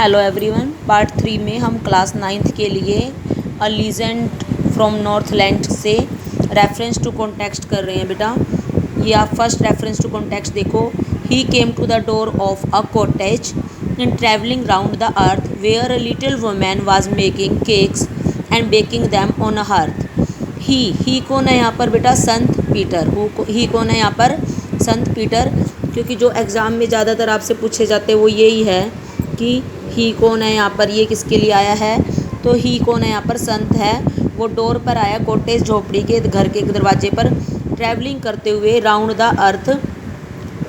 Hello everyone, part 3 में हम class 9th के लिए अ लीजेंड फ्रॉम नॉर्थलैंड से रेफरेंस टू कॉन्टेक्स्ट कर रहे हैं बेटा। ये आप फर्स्ट रेफरेंस टू कॉन्टेक्स्ट देखो। He came to the door of a cottage in travelling round the earth where a little woman was making cakes and baking them on a hearth. He कौन है यहाँ पर बेटा? संत Peter. ही कौन है यहाँ पर? संत पीटर। क्योंकि जो एग्ज़ाम में ज़्यादातर आपसे पूछे जाते हैं वो यही है कि ही कौन है यहाँ पर, ये किसके लिए आया है। तो ही कौन है यहाँ पर? संत है। वो डोर पर आया, कॉटेज झोपड़ी के घर के दरवाजे पर, ट्रैवलिंग करते हुए राउंड द अर्थ,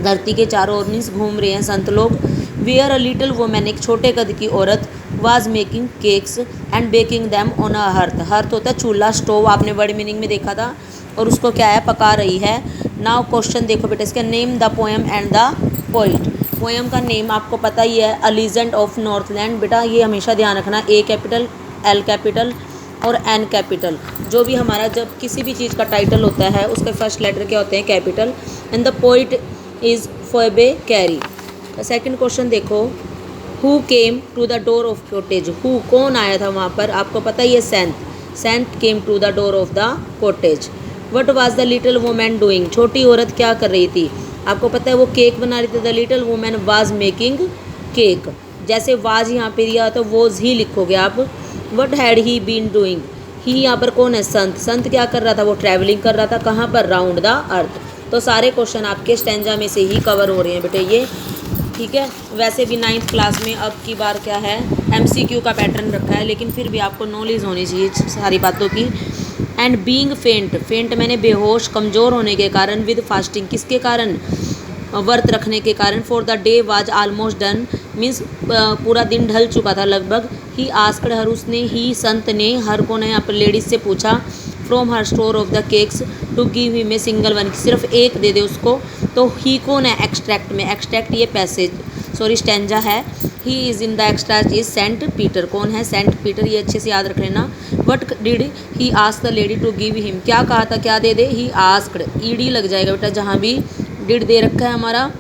धरती के चारों ओर मीन्स घूम रहे हैं संत लोग। वेयर अ लिटिल वुमन, एक छोटे कद की औरत, was making cakes and baking them on a hearth. Hearth होता है चूल्हा, स्टोव, आपने वर्ड मीनिंग में देखा था। और उसको क्या है? पका रही है। नाउ क्वेश्चन देखो बेटा इसका, name the poem and the poet. Poem का नेम आपको पता ही है, अ लीजेंड ऑफ नॉर्थलैंड। बेटा ये हमेशा ध्यान रखना, ए कैपिटल, एल कैपिटल और एन कैपिटल। जो भी हमारा जब किसी भी चीज़ का टाइटल होता है उसके फर्स्ट लेटर क्या होते हैं? Capital. And the poet is Phoebe Cary. Second question देखो, who came to the door of cottage. Who कौन आया था वहाँ पर? आपको पता ही है, saint. Saint came to the door of the cottage. What was the little woman doing. छोटी औरत क्या कर रही थी? आपको पता है वो केक बना रही थी। The little woman was making cake. जैसे वाज यहाँ पे दिया तो वोज ही लिखोगे आप। What had he been doing. He यहाँ पर कौन है? संत। संत क्या कर रहा था? वो ट्रैवलिंग कर रहा था। कहाँ पर? राउंड द अर्थ। तो सारे क्वेश्चन आपके स्टैंजा में से ही कवर हो रहे हैं बेटे ये, ठीक है। वैसे भी 9th क्लास में अब की बार क्या है, MCQ का पैटर्न रखा है, लेकिन फिर भी आपको नॉलेज होनी चाहिए सारी बातों की। एंड बीइंग फेंट, फेंट मैंने बेहोश, कमज़ोर होने के कारण, विद फास्टिंग, किसके कारण? व्रत रखने के कारण। For the day was almost done, means पूरा दिन ढल चुका था लगभग। ही आस्क्ड हर, उसने, ही संत ने, हर को ने यहाँ पर लेडीज से पूछा, from her store of the cakes to give him a single one, सिर्फ एक दे दे उसको। तो ही कौन है? एक्सट्रैक्ट में, एक्सट्रैक्ट ये पैसेज सॉरी स्टैंजा है। He is in the extract is Saint Peter. कौन है? Saint Peter. ये अच्छे से याद रख लेना। What did he ask the lady to give him, क्या कहा था? क्या दे दे? ही आस्क्ड, ईडी लग जाएगा बेटा, जहाँ भी डिड दे रखा है हमारा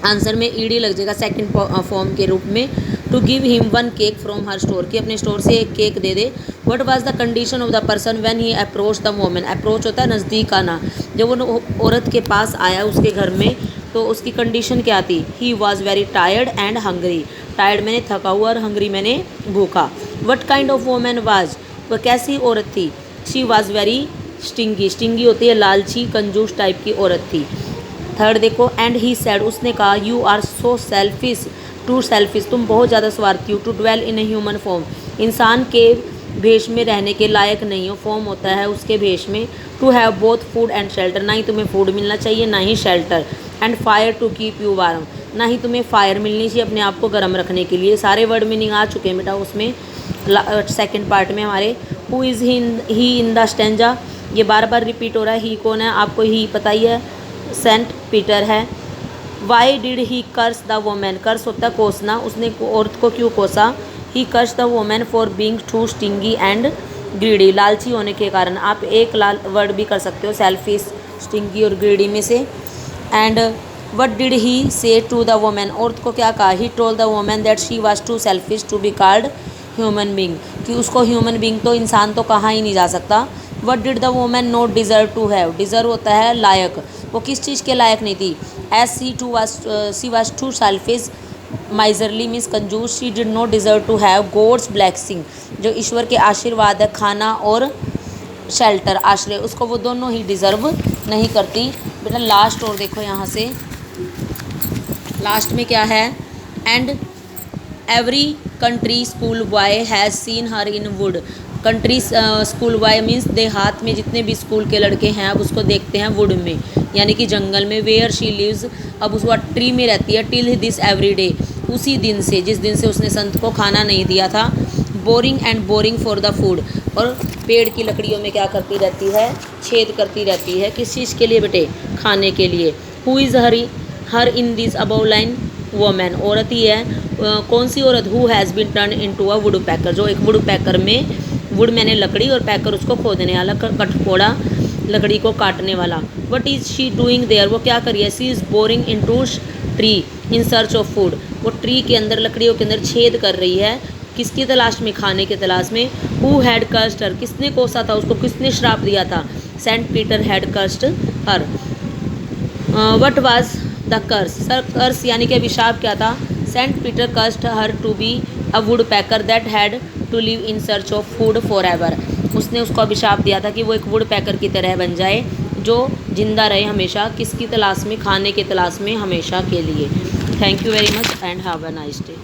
आंसर में ईडी लग जाएगा सेकंड फॉर्म के रूप में। To give him one cake from her store, की अपने स्टोर से एक केक दे दे। What was the condition of the person when he approach the woman. Approach होता है नज़दीक आना। जब वो औरत के पास आया उसके घर में तो उसकी कंडीशन क्या थी? He was very tired and hungry. Tired मैंने थका हुआ और हंग्री मैंने भूखा। What kind of woman was, वह कैसी औरत थी? She was very stingy. Stingy होती है लालची, कंजूस टाइप की औरत थी। थर्ड देखो, एंड ही सेड, उसने कहा, you are so selfish, too selfish, तुम बहुत ज़्यादा स्वार्थी हो। To dwell in a human form, इंसान के भेष में रहने के लायक नहीं हो। फॉर्म होता है उसके भेष में। To have both food and shelter, ना ही तुम्हें फूड मिलना चाहिए ना ही shelter. And fire to keep you warm, ना ही तुम्हें फायर मिलनी चाहिए अपने आप को गर्म रखने के लिए। सारे वर्ड मीनिंग आ चुके हैं बेटा उसमें सेकंड पार्ट में हमारे। Who is he in the stanza, ये बार बार रिपीट हो रहा है। ही कौन है? आपको ही पता ही है, सेंट पीटर है। Why did he curse the woman, curse होता है कोसना, उसने औरत को क्यों कोसा? He curse the woman for being too stingy and greedy, लालची होने के कारण। आप एक लाल वर्ड भी कर सकते हो सेल्फिश, स्टिंगी और ग्रीडी में से। एंड वट डिड ही से टू द वोमैन, औरत को क्या कहा? He told the woman that she was too selfish to be called human being, कि उसको ह्यूमन बींग, तो इंसान तो कहा ही नहीं जा सकता। What did the woman not deserve to have, deserve होता है लायक, वो किस चीज़ के लायक नहीं थी? As she was too selfish, miserly means कंजूस। She did not deserve to have God's blessing, जो ईश्वर के आशीर्वाद है, खाना और शेल्टर, आश्रय, उसको वो दोनों ही डिज़र्व नहीं करती। बेटा लास्ट और देखो यहाँ से, लास्ट में क्या है? And every country school boy has seen her in would. Country school boy means देहात में जितने भी स्कूल के लड़के हैं अब उसको देखते हैं वुड में, यानी कि जंगल में। वेयर शी लिव्स, अब उस वह ट्री में रहती है। टिल दिस एवरी डे, उसी दिन से, जिस दिन से उसने संत को खाना नहीं दिया था। Boring and boring for the food, और पेड़ की लकड़ियों में क्या करती रहती है? छेद करती रहती है। किस चीज़ के लिए बेटे? खाने के लिए। Who is her in this above line? Woman, औरत ही है। कौन सी औरत? Who has been turn into a woodpecker, जो एक वुड पैकर में, वुड मैंने लकड़ी और पैकर उसको खोदने वाला, कठफोड़ा, लकड़ी को काटने वाला। What is she doing there, वो क्या करी है? She is boring into tree, in search of food. वो ट्री के अंदर, लकड़ियों के अंदर छेद कर रही है, किसकी तलाश में? खाने की तलाश में। हु हैड कर्स्ड हर, किसने कोसा था उसको, किसने श्राप दिया था? Saint Peter had cursed her. What was the curse, sir curse यानी कि अभिशाप क्या था? Saint Peter cursed her to be a woodpecker that had to live in search of food forever. उसने उसको अभिशाप दिया था कि वो एक वुड पैकर की तरह बन जाए जो जिंदा रहे हमेशा, किसकी तलाश में? खाने की तलाश में, हमेशा के लिए। Thank you very much and have a nice day.